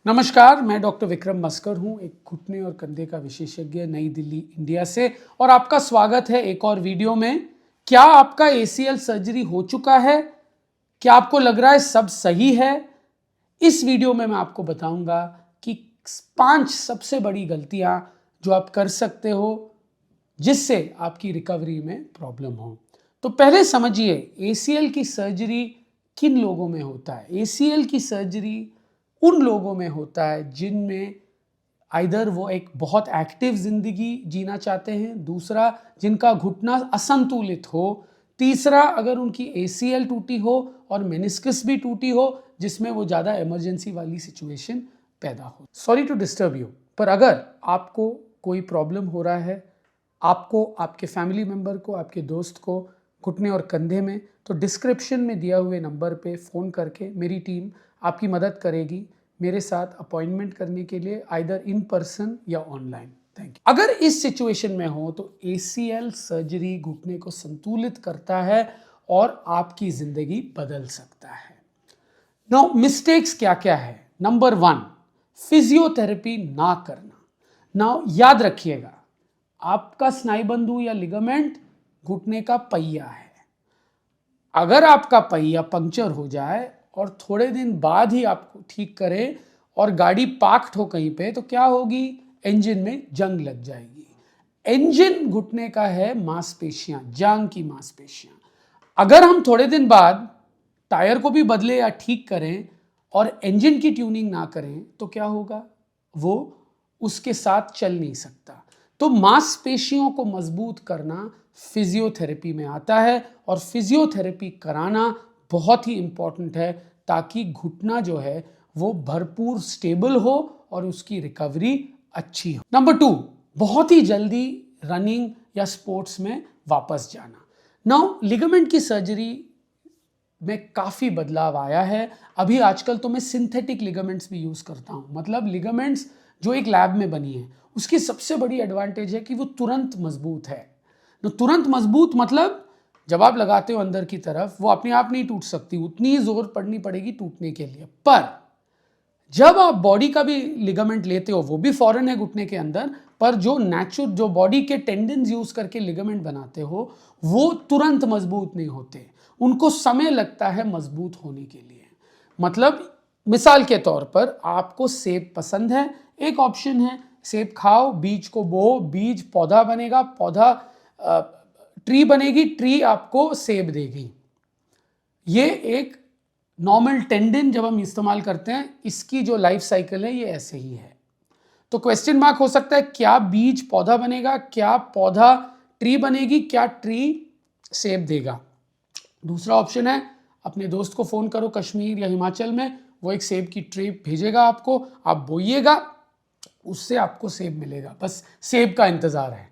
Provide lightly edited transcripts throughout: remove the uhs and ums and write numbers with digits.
नमस्कार, मैं डॉक्टर विक्रम मस्कर हूं, एक घुटने और कंधे का विशेषज्ञ नई दिल्ली इंडिया से। और आपका स्वागत है एक और वीडियो में। क्या आपका एसीएल सर्जरी हो चुका है? क्या आपको लग रहा है सब सही है? इस वीडियो में मैं आपको बताऊंगा कि 5 सबसे बड़ी गलतियां जो आप कर सकते हो जिससे आपकी रिकवरी में प्रॉब्लम हो। तो पहले समझिए एसीएल की सर्जरी किन लोगों में होता है। एसीएल की सर्जरी उन लोगों में होता है जिनमें आइदर वो एक बहुत एक्टिव जिंदगी जीना चाहते हैं, दूसरा जिनका घुटना असंतुलित हो, तीसरा अगर उनकी एसीएल टूटी हो और मेनिस्कस भी टूटी हो जिसमें वो ज़्यादा इमरजेंसी वाली सिचुएशन पैदा हो। सॉरी टू डिस्टर्ब यू, पर अगर आपको कोई प्रॉब्लम हो रहा है, आपको, आपके फैमिली मेंबर को, आपके दोस्त को घुटने और कंधे में, तो डिस्क्रिप्शन में दिया हुए नंबर पे फ़ोन करके मेरी टीम आपकी मदद करेगी मेरे साथ अपॉइंटमेंट करने के लिए, आइदर इन पर्सन या ऑनलाइन। Thank you. अगर इस सिचुएशन में हो तो एसीएल सर्जरी घुटने को संतुलित करता है और आपकी ज़िंदगी बदल सकता है। नाउ मिस्टेक्स क्या क्या है? नंबर 1, फिजियोथेरेपी ना करना। नाउ याद रखिएगा, आपका स्नायुबंधु या लिगामेंट घुटने का पहिया है। अगर आपका पहिया पंक्चर हो जाए और थोड़े दिन बाद ही आपको ठीक करें और गाड़ी पार्क्ड हो कहीं पे, तो क्या होगी? इंजन में जंग लग जाएगी। इंजन घुटने का है मांसपेशियां, जांग की मांसपेशियां। अगर हम थोड़े दिन बाद टायर को भी बदले या ठीक करें और इंजन की ट्यूनिंग ना करें तो क्या होगा? वो उसके साथ चल नहीं सकता। तो मांसपेशियों को मजबूत करना फिजियोथेरेपी में आता है और फिजियोथेरेपी कराना बहुत ही इंपॉर्टेंट है ताकि घुटना जो है वो भरपूर स्टेबल हो और उसकी रिकवरी अच्छी हो। नंबर 2, बहुत ही जल्दी रनिंग या स्पोर्ट्स में वापस जाना। नाउ लिगामेंट की सर्जरी में काफ़ी बदलाव आया है। अभी आजकल तो मैं सिंथेटिक लिगामेंट्स भी यूज़ करता हूँ। मतलब लिगामेंट्स जो एक लैब में बनी है, उसकी सबसे बड़ी एडवांटेज है कि वो तुरंत मजबूत है। तो तुरंत मजबूत मतलब जब आप लगाते हो अंदर की तरफ, वो अपने आप नहीं टूट सकती, उतनी जोर पड़नी पड़ेगी टूटने के लिए। पर जब आप बॉडी का भी लिगामेंट लेते हो, वो भी फॉरेन है घुटने के अंदर, पर जो बॉडी के टेंडन्स यूज करके लिगामेंट बनाते हो वो तुरंत मजबूत नहीं होते, उनको समय लगता है मजबूत होने के लिए। मतलब मिसाल के तौर पर आपको सेब पसंद है, एक ऑप्शन है सेब खाओ, बीज को बो, बीज पौधा बनेगा, पौधा ट्री बनेगी, ट्री आपको सेब देगी। ये एक नॉर्मल टेंडन जब हम इस्तेमाल करते हैं, इसकी जो लाइफ साइकिल है ये ऐसे ही है। तो क्वेश्चन मार्क हो सकता है, क्या बीज पौधा बनेगा, क्या पौधा ट्री बनेगी, क्या ट्री सेब देगा? दूसरा ऑप्शन है अपने दोस्त को फोन करो कश्मीर या हिमाचल में, वो एक सेब की ट्रे भेजेगा आपको, आप बोइएगा, उससे आपको सेब मिलेगा, बस सेब का इंतजार है।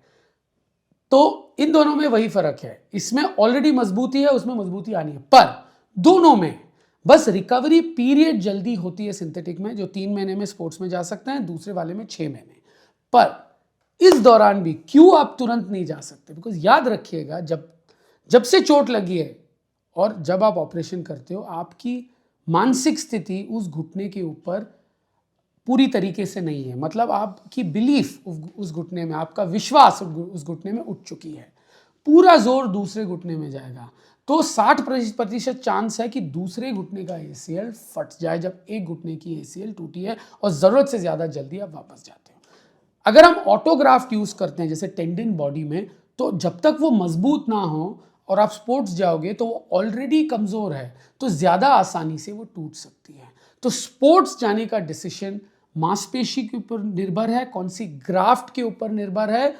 तो इन दोनों में वही फर्क है, इसमें ऑलरेडी मजबूती है, उसमें मजबूती आनी है। पर दोनों में बस रिकवरी पीरियड जल्दी होती है सिंथेटिक में, जो 3 महीने में स्पोर्ट्स में जा सकते हैं, दूसरे वाले में 6 महीने। पर इस दौरान भी क्यों आप तुरंत नहीं जा सकते? बिकॉज याद रखिएगा, जब से चोट लगी है और जब आप ऑपरेशन करते हो, आपकी मानसिक स्थिति उस घुटने के ऊपर पूरी तरीके से नहीं है। मतलब आपकी बिलीफ उस घुटने में, आपका विश्वास उस घुटने में उठ चुकी है, पूरा जोर दूसरे घुटने में जाएगा। तो 60% चांस है कि दूसरे घुटने का एसीएल फट जाए जब एक घुटने की एसीएल टूटी है और ज़रूरत से ज़्यादा जल्दी आप वापस जाते हो। अगर हम ऑटोग्राफ्ट यूज़ करते हैं जैसे टेंडन बॉडी में, तो जब तक वो मजबूत ना हो और आप स्पोर्ट्स जाओगे तो वो ऑलरेडी कमज़ोर है, तो ज़्यादा आसानी से वो टूट सकती है। तो स्पोर्ट्स जाने का डिसीजन मांसपेशी के ऊपर निर्भर है, कौन सी ग्राफ्ट के ऊपर निर्भर है,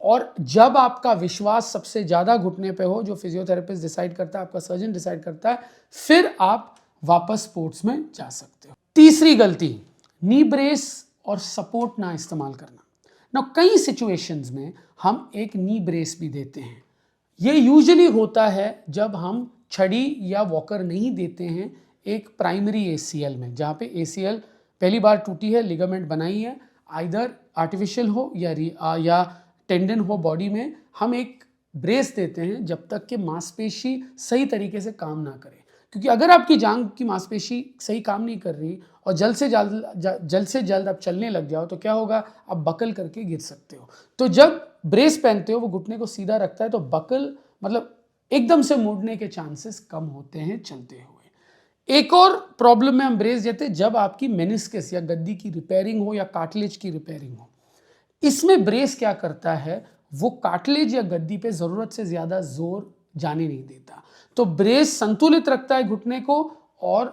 और जब आपका विश्वास सबसे ज़्यादा घुटने पे हो, जो फिजियोथेरेपिस्ट डिसाइड करता है, आपका सर्जन डिसाइड करता है, फिर आप वापस स्पोर्ट्स में जा सकते हो। तीसरी गलती, नी ब्रेस और सपोर्ट ना इस्तेमाल करना। ना कई सिचुएशंस में हम एक नी ब्रेस भी देते हैं। ये यूजुअली होता है जब हम छड़ी या वॉकर नहीं देते हैं एक प्राइमरी एसीएल में, जहाँ पे एसीएल पहली बार टूटी है, लिगामेंट बनाई है, आइदर आर्टिफिशियल हो या टेंडन हो बॉडी में, हम एक ब्रेस देते हैं जब तक कि मांसपेशी सही तरीके से काम ना करे। क्योंकि अगर आपकी जांघ की मांसपेशी सही काम नहीं कर रही और जल्द से जल्द आप चलने लग जाओ तो क्या होगा, आप बकल करके गिर सकते हो। तो जब ब्रेस पहनते हो वो घुटने को सीधा रखता है, तो बकल मतलब एकदम से मुड़ने के चांसेस कम होते हैं चलते हुए। एक और प्रॉब्लम में हम ब्रेस देते हैं जब आपकी मेनिस्कस या गद्दी की रिपेयरिंग हो या कार्टिलेज की रिपेयरिंग हो। इसमें ब्रेस क्या करता है, वो कार्टिलेज या गद्दी पे जरूरत से ज्यादा जोर जाने नहीं देता। तो ब्रेस संतुलित रखता है घुटने को और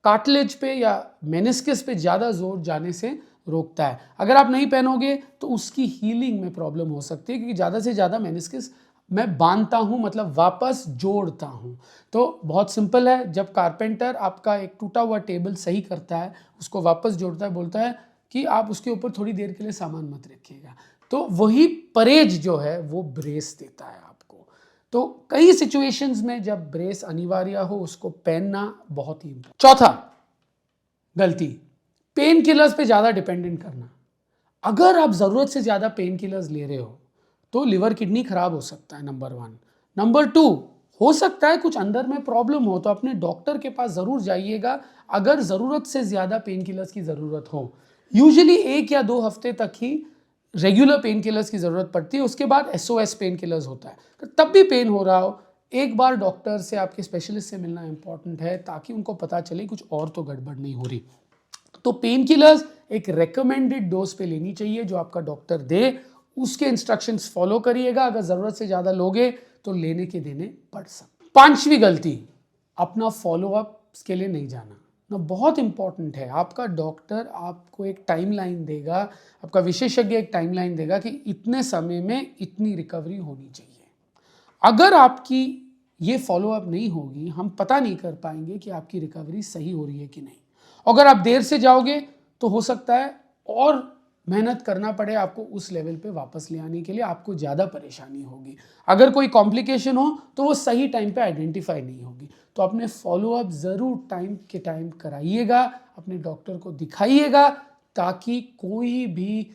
कार्टिलेज पे या मेनिस्कस पे ज्यादा जोर जाने से रोकता है। अगर आप नहीं पहनोगे तो उसकी हीलिंग में प्रॉब्लम हो सकती है, क्योंकि ज्यादा से ज्यादा मेनिस्कस मैं बांधता हूं, मतलब वापस जोड़ता हूं। तो बहुत सिंपल है, जब कारपेंटर आपका एक टूटा हुआ टेबल सही करता है, उसको वापस जोड़ता है, बोलता है कि आप उसके ऊपर थोड़ी देर के लिए सामान मत रखिएगा, तो वही परहेज जो है वो ब्रेस देता है आपको। तो कई सिचुएशंस में जब ब्रेस अनिवार्य हो उसको पहनना बहुत ही। चौथा गलती, पेन किलर्स पे ज्यादा डिपेंडेंट करना। अगर आप जरूरत से ज्यादा पेन किलर्स ले रहे हो तो लिवर किडनी खराब हो सकता है, नंबर 1। नंबर 2, हो सकता है कुछ अंदर में प्रॉब्लम हो, तो अपने डॉक्टर के पास जरूर जाइएगा अगर जरूरत से ज्यादा पेन किलर्स की जरूरत हो। यूजुअली 1 या 2 हफ्ते तक ही रेगुलर पेन किलर्स की जरूरत पड़ती है, उसके बाद SOS पेन किलर्स होता है। तो तब भी पेन हो रहा हो, एक बार डॉक्टर से, आपके स्पेशलिस्ट से मिलना इंपॉर्टेंट है, ताकि उनको पता चले कुछ और तो गड़बड़ नहीं हो रही। तो पेन किलर्स एक रेकमेंडेड डोज पे लेनी चाहिए जो आपका डॉक्टर दे, उसके इंस्ट्रक्शंस फॉलो करिएगा। अगर जरूरत से ज्यादा लोगे तो लेने के देने पड़ सकते। 5वीं गलती, अपना फॉलोअप के लिए नहीं जाना ना, बहुत इंपॉर्टेंट है। आपका डॉक्टर आपको एक टाइमलाइन देगा, आपका विशेषज्ञ एक टाइमलाइन देगा कि इतने समय में इतनी रिकवरी होनी चाहिए। अगर आपकी ये फॉलोअप नहीं होगी, हम पता नहीं कर पाएंगे कि आपकी रिकवरी सही हो रही है कि नहीं। अगर आप देर से जाओगे तो हो सकता है और मेहनत करना पड़े आपको उस लेवल पे वापस ले आने के लिए, आपको ज़्यादा परेशानी होगी। अगर कोई कॉम्प्लिकेशन हो तो वो सही टाइम पे आइडेंटिफाई नहीं होगी। तो अपने फॉलोअप ज़रूर टाइम के टाइम कराइएगा, अपने डॉक्टर को दिखाइएगा, ताकि कोई भी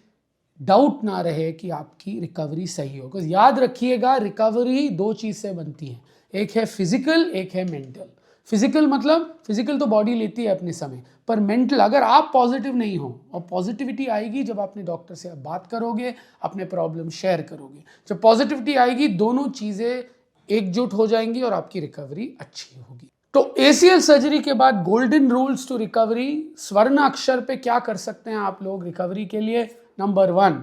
डाउट ना रहे कि आपकी रिकवरी सही हो। बिकॉज याद रखिएगा, रिकवरी 2 चीज़ से बनती है, एक है फिजिकल, एक है मेंटल। फिजिकल मतलब फिजिकल तो बॉडी लेती है अपने समय, पर मेंटल अगर आप पॉजिटिव नहीं हो, और पॉजिटिविटी आएगी जब अपने डॉक्टर से आप बात करोगे, अपने प्रॉब्लम शेयर करोगे, जब पॉजिटिविटी आएगी दोनों चीज़ें एकजुट हो जाएंगी और आपकी रिकवरी अच्छी होगी। तो ACL सर्जरी के बाद गोल्डन रूल्स टू रिकवरी, स्वर्ण अक्षर पे क्या कर सकते हैं आप लोग रिकवरी के लिए। नंबर 1,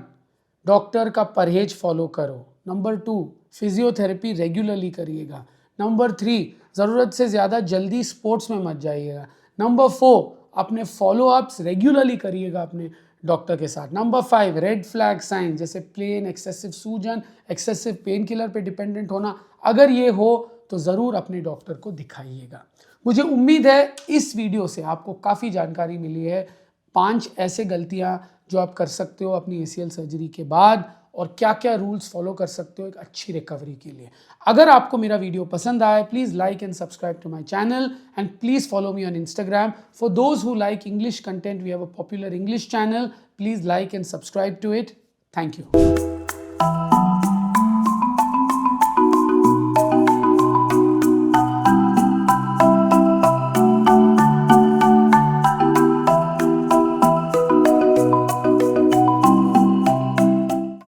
डॉक्टर का परहेज फॉलो करो। नंबर 2, फिजियोथेरेपी रेगुलरली करिएगा। नंबर 3, ज़रूरत से ज़्यादा जल्दी स्पोर्ट्स में मत जाइएगा। नंबर 4, अपने फॉलोअप्स रेगुलरली करिएगा अपने डॉक्टर के साथ। नंबर 5, रेड फ्लैग साइन जैसे प्लेन, एक्सेसिव सूजन, एक्सेसिव पेन किलर पे डिपेंडेंट होना, अगर ये हो तो ज़रूर अपने डॉक्टर को दिखाइएगा। मुझे उम्मीद है इस वीडियो से आपको काफ़ी जानकारी मिली है। 5 ऐसे गलतियां जो आप कर सकते हो अपनी ACL सर्जरी के बाद, और क्या क्या रूल्स फॉलो कर सकते हो एक अच्छी रिकवरी के लिए। अगर आपको मेरा वीडियो पसंद आए, please like and subscribe to my channel, and please follow me on Instagram. For those who like English content, we have a popular English channel. Please like and subscribe to it. Thank you.